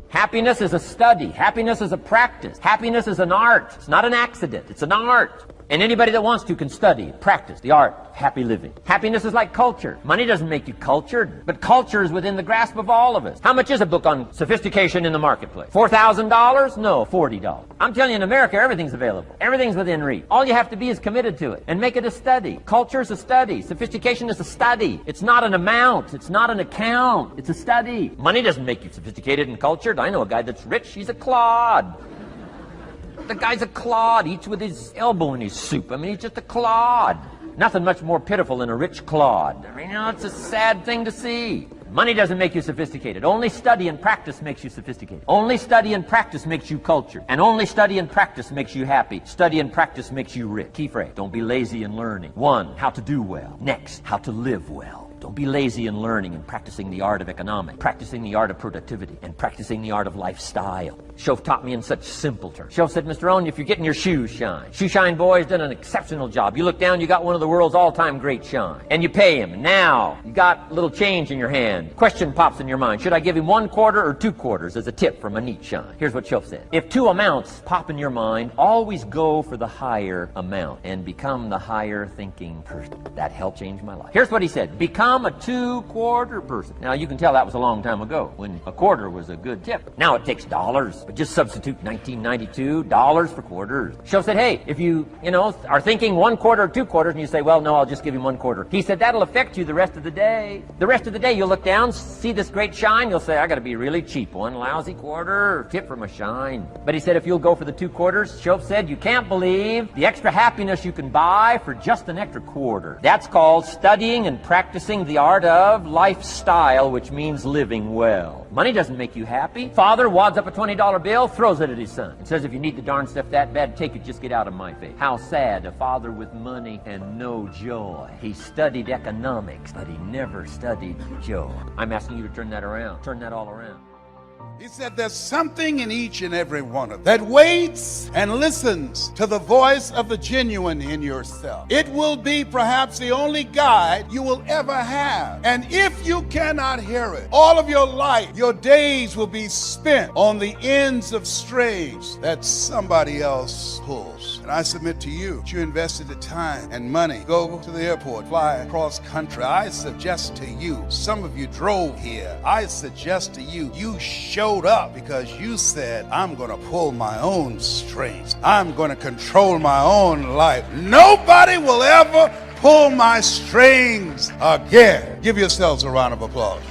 Happiness is a study. Happiness is a practice. Happiness is an art. It's not an accident. It's an art. And anybody that wants to can study, practice the art of happy living. Happiness is like culture. Money doesn't make you cultured, but culture is within the grasp of all of us. How much is a book on sophistication in the marketplace? $4,000? No, $40. I'm telling you, in America, everything's available. Everything's within reach. All you have to be is committed to it and make it a study. Culture is a study. Sophistication is a study. It's not an amount. It's not an account. It's a study. Money doesn't make you sophisticated and cultured. I know a guy that's rich. He's a clod. The guy's a clod, eats with his elbow in his soup. I mean, he's just a clod. Nothing much more pitiful than a rich clod. I mean, it's a sad thing to see. Money doesn't make you sophisticated. Only study and practice makes you sophisticated. Only study and practice makes you cultured. And only study and practice makes you happy. Study and practice makes you rich. Key phrase, don't be lazy in learning. 1, how to do well. Next, how to live well. Don't be lazy in learning and practicing the art of economics, practicing the art of productivity, and practicing the art of lifestyle. Shove taught me in such simple terms. Shove said, Mr. Rohn, if you're getting your shoes shine. Shoe shine boy's done an exceptional job. You look down, you got one of the world's all-time great shine. And you pay him. Now, you got a little change in your hand. Question pops in your mind. Should I give him 1 quarter or 2 quarters as a tip from a neat shine? Here's what Shove said. If 2 amounts pop in your mind, always go for the higher amount and become the higher thinking person. That helped change my life. Here's what he said. Become a 2-quarter person. Now, you can tell that was a long time ago when a quarter was a good tip. Now it takes dollars, but just substitute 1992 dollars for quarters. Shove said, hey, if you are thinking 1 quarter or 2 quarters and you say, well, no, I'll just give him 1 quarter. He said, that'll affect you the rest of the day. The rest of the day, you'll look down, see this great shine, you'll say, I got to be really cheap. 1 lousy quarter, tip from a shine. But he said, if you'll go for the 2 quarters, Shove said, you can't believe the extra happiness you can buy for just an extra quarter. That's called studying and practicing the art of lifestyle, which means living well. Money doesn't make you happy. Father wads up a $20 bill, throws it at his son, and says, if you need the darn stuff that bad, take it, just get out of my face. How sad, a father with money and no joy. He studied economics, but he never studied joy. I'm asking you to turn that around. Turn that all around. He said there's something in each and every one of them that waits and listens to the voice of the genuine in yourself. It will be perhaps the only guide you will ever have. And if you cannot hear it, all of your life, your days will be spent on the ends of strings that somebody else pulls. And I submit to you that you invested the time and money, go to the airport, fly across country. I suggest to you, some of you drove here. I suggest to you, you showed up because you said, I'm going to pull my own strings. I'm going to control my own life. Nobody will ever pull my strings again. Give yourselves a round of applause.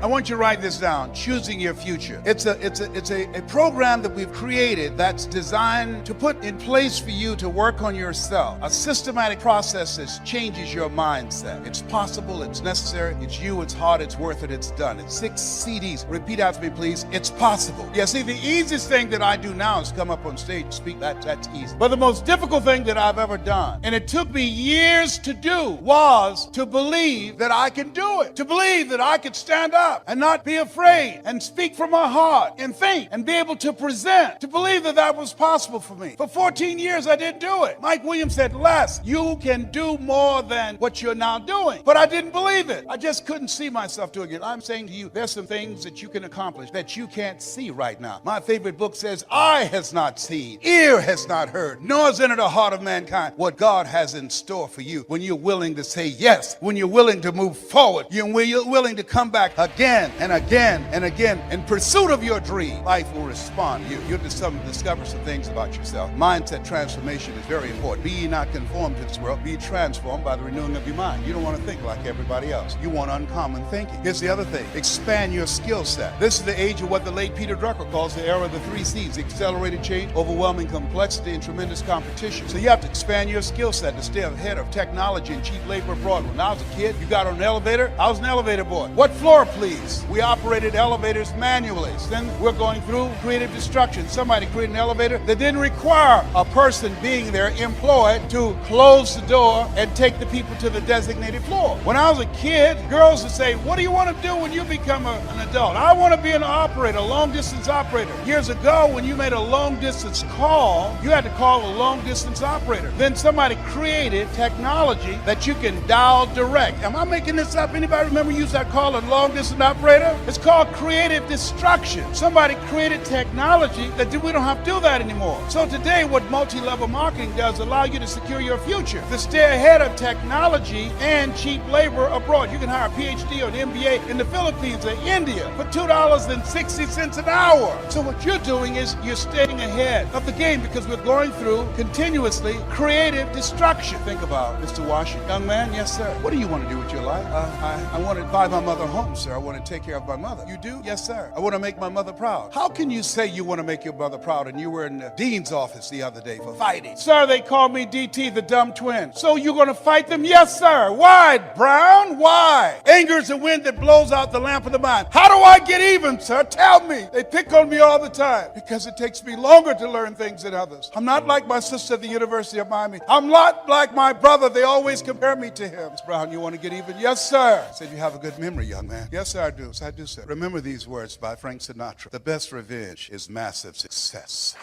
I want you to write this down, choosing your future. It's a program that we've created that's designed to put in place for you to work on yourself. A systematic process that changes your mindset. It's possible, it's necessary, it's you, it's hard, it's worth it, it's done. It's 6 CDs. Repeat after me, please. It's possible. Yeah, see, the easiest thing that I do now is come up on stage and speak. That's easy. But the most difficult thing that I've ever done, and it took me years to do, was to believe that I can do it. To believe that I could stand up and not be afraid and speak from my heart and think and be able to present, to believe that that was possible for me. For 14 years, I didn't do it. Mike Williams said, Les, you can do more than what you're now doing. But I didn't believe it. I just couldn't see myself doing it. I'm saying to you, there's some things that you can accomplish that you can't see right now. My favorite book says, eye has not seen, ear has not heard, nor has entered the heart of mankind what God has in store for you when you're willing to say yes, when you're willing to move forward, when you're willing to come back again and again and again in pursuit of your dream. Life will respond. You'll discover some things about yourself. Mindset transformation is very important. Be ye not conformed to this world, be transformed by the renewing of your mind. You don't want to think like everybody else. You want uncommon thinking. Here's the other thing. Expand your skill set. This is the age of what the late Peter Drucker calls the era of the 3 C's. Accelerated change, overwhelming complexity, and tremendous competition. So you have to expand your skill set to stay ahead of technology and cheap labor abroad. When I was a kid, you got on an elevator, I was an elevator boy. What floor, please? We operated elevators manually. Then we're going through creative destruction. Somebody created an elevator that didn't require a person being there employed to close the door and take the people to the designated floor. When I was a kid, girls would say, what do you want to do when you become an adult? I want to be an operator, a long-distance operator. Years ago, when you made a long-distance call, you had to call a long-distance operator. Then somebody created technology that you can dial direct. Am I making this up? Anybody remember you used that call a long-distance assistant operator. It's called creative destruction. Somebody created technology that we don't have to do that anymore. So today, what multi-level marketing does allow you to secure your future, to stay ahead of technology and cheap labor abroad. You can hire a PhD or an MBA in the Philippines or India for $2.60 an hour. So what you're doing is you're staying ahead of the game because we're going through continuously creative destruction. Think about Mr. Washington. Young man, yes, sir. What do you want to do with your life? I want to buy my mother a home, sir. I want to take care of my mother. You do? Yes, sir. I want to make my mother proud. How can you say you want to make your mother proud and you were in the dean's office the other day for fighting? Sir, they call me DT, the dumb twin. So you're going to fight them? Yes, sir. Why, Brown? Why? Anger is the wind that blows out the lamp of the mind. How do I get even, sir? Tell me. They pick on me all the time because it takes me longer to learn things than others. I'm not like my sister at the University of Miami. I'm not like my brother. They always compare me to him. Ms. Brown, you want to get even? Yes, sir. I said, you have a good memory, young man. Yes, sir, I do. So I do, sir. Remember these words by Frank Sinatra. The best revenge is massive success.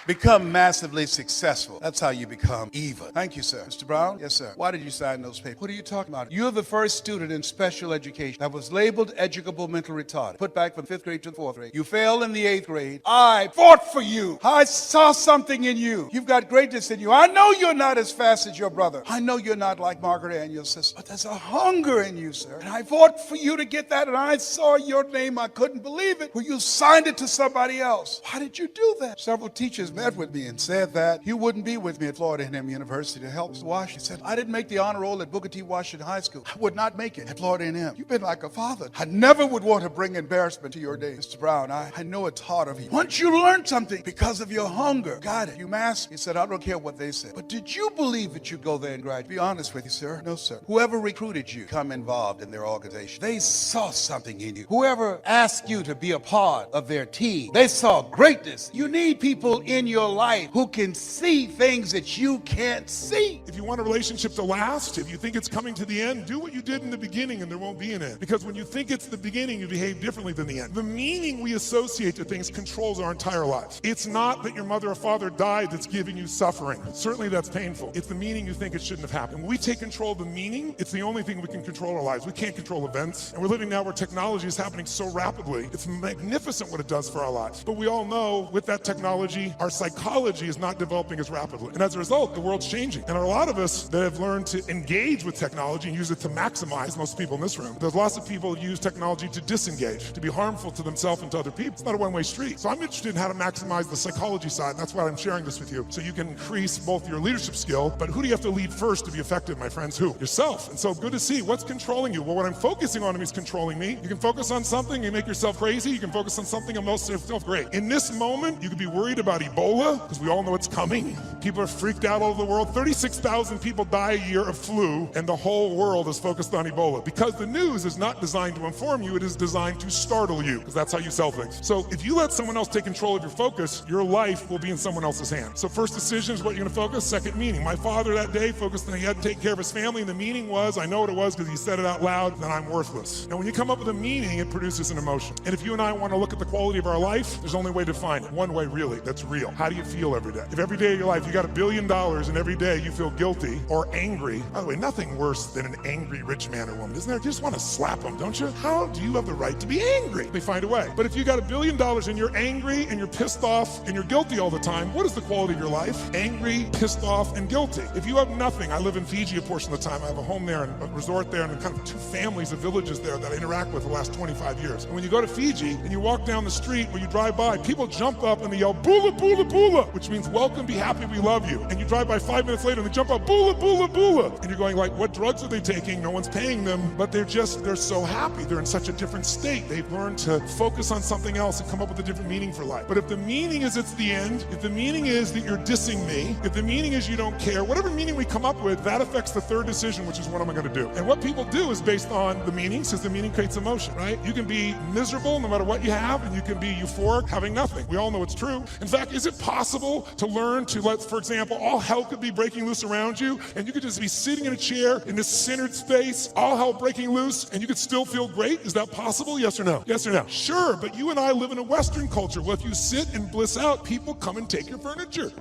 Become massively successful. That's how you become even. Thank you, sir. Mr. Brown? Yes, sir. Why did you sign those papers? What are you talking about? You're the first student in special education that was labeled educable mental retarded. Put back from 5th grade to 4th grade. You failed in the 8th grade. I fought for you. I saw something in you. You've got greatness in you. I know you're not as fast as your brother. I know you're not like Margaret Ann, your sister. But there's a hunger in you, sir. And I fought for you to get that, and I saw your name. I couldn't believe it. Well, you signed it to somebody else. Why did you do that? Several teachers met with me and said that you wouldn't be with me at Florida A&M University to help Mr. Washington. Said, I didn't make the honor roll at Booker T. Washington High School. I would not make it at Florida A&M. You've been like a father. I never would want to bring embarrassment to your day. Mr. Brown, I know it's hard of you. Once you learn something because of your hunger, got it. You masked. He said, I don't care what they said. But did you believe that you'd go there and graduate? Be honest with you, sir. No, sir. Whoever recruited you, come involved in their organization. They saw something in you. Whoever asked you to be a part of their team, they saw greatness. You need people in your life who can see things that you can't see. If you want a relationship to last, if you think it's coming to the end, do what you did in the beginning and there won't be an end. Because when you think it's the beginning, you behave differently than the end. The meaning we associate to things controls our entire lives. It's not that your mother or father died that's giving you suffering. Certainly that's painful. It's the meaning you think it shouldn't have happened. When we take control of the meaning, it's the only thing we can control our lives. We can't control events. And we're living now where technology is happening so rapidly. It's magnificent what it does for our lives. But we all know with that technology, our psychology is not developing as rapidly. And as a result, the world's changing. And there are a lot of us that have learned to engage with technology and use it to maximize, most people in this room. There's lots of people who use technology to disengage, to be harmful to themselves and to other people. It's not a one-way street. So I'm interested in how to maximize the psychology side. And that's why I'm sharing this with you. So you can increase both your leadership skill, but who do you have to lead first to be effective, my friends? Who? Yourself. And so good to see what's controlling you. Well, what I'm focusing on is controlling me. You can focus on something and make yourself crazy. You can focus on something and make yourself great. In this moment, you could be worried about Ebola because we all know it's coming. People are freaked out all over the world. 36,000 people die a year of flu, and the whole world is focused on Ebola. Because the news is not designed to inform you, it is designed to startle you, because that's how you sell things. So if you let someone else take control of your focus, your life will be in someone else's hands. So first decision is what you're gonna focus, second meaning. My father that day focused on he had to take care of his family, and the meaning was, I know what it was because he said it out loud, that I'm worthless. Now when you come up with a meaning, it produces an emotion. And if you and I wanna look at the quality of our life, there's only a way to find it. One way really, that's real. How do you feel every day? If every day of your life you got $1 billion and every day you feel guilty or angry, by the way, nothing worse than an angry rich man or woman, isn't there? You just want to slap them, don't you? How do you have the right to be angry? They find a way. But if you got $1 billion and you're angry and you're pissed off and you're guilty all the time, what is the quality of your life? Angry, pissed off, and guilty. If you have nothing, I live in Fiji a portion of the time. I have a home there and a resort there and kind of 2 families of villages there that I interact with the last 25 years. And when you go to Fiji and you walk down the street or you drive by, people jump up and they yell, bula, bula, bula, which means welcome, be happy, we love you. And you drive by 5 minutes later and they jump up, bula, bula, bula. And you're going like, what drugs are they taking? No one's paying them, but they're so happy. They're in such a different state. They've learned to focus on something else and come up with a different meaning for life. But if the meaning is it's the end, if the meaning is that you're dissing me, if the meaning is you don't care, whatever meaning we come up with, that affects the third decision, which is what am I gonna do? And what people do is based on the meaning, since the meaning creates emotion, right? You can be miserable no matter what you have, and you can be euphoric having nothing. We all know it's true. In fact, is it it possible to learn to let, for example, all hell could be breaking loose around you, and you could just be sitting in a chair in this centered space, all hell breaking loose, and you could still feel great? Is that possible? Yes or no? Yes or no? Sure, but you and I live in a Western culture. Well, if you sit and bliss out, people come and take your furniture.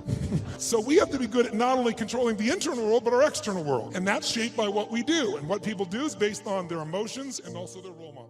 So we have to be good at not only controlling the internal world, but our external world. And that's shaped by what we do. And what people do is based on their emotions and also their role models.